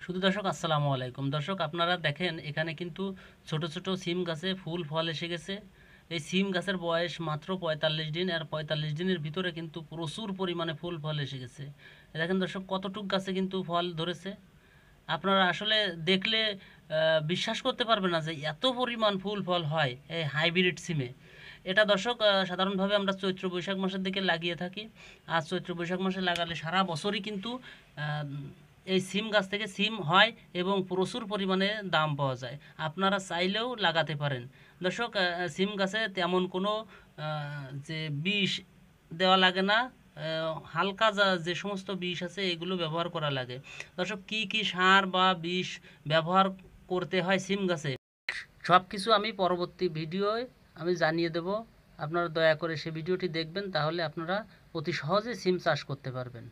শুধু দর্শক আসসালামু আলাইকুম। দর্শক আপনারা দেখেন এখানে কিন্তু ছোট ছোট সিম গাছে ফুল ফল এসে গেছে। এই সিম গাছের বয়স মাত্র ৪৫ দিন, আর ৪৫ দিনের ভিতরে কিন্তু প্রচুর পরিমাণে ফুল ফল এসে গেছে। দেখেন দর্শক কতটুক গাছে কিন্তু ফল ধরেছে। আপনারা আসলে দেখলে বিশ্বাস করতে পারবেন না যে এত পরিমাণ ফুল ফল হয় এই হাইব্রিড সিমে। এটা দর্শক সাধারণভাবে আমরা চৈত্র বৈশাখ মাসের দিকে লাগিয়ে থাকি। আর চৈত্র বৈশাখ মাসে লাগালে সারা বছরই কিন্তু এই সিম গাছ থেকে সিম হয় এবং প্রচুর পরিমাণে দাম পাওয়া যায়। আপনারা চাইলেও লাগাতে পারেন। দর্শক সিম গাছে তেমন কোনো যে বিষ দেওয়া লাগে না। হালকা যে সমস্ত বিষ আছে এগুলো ব্যবহার করা লাগে। দর্শক কি কি সার বা বিষ ব্যবহার করতে হয় সিম গাছে সব কিছু আমি পরবর্তী ভিডিওয় আমি জানিয়ে দেব। আপনারা দয়া করে সে ভিডিওটি দেখবেন, তাহলে আপনারা অতি সহজে সিম চাষ করতে পারবেন।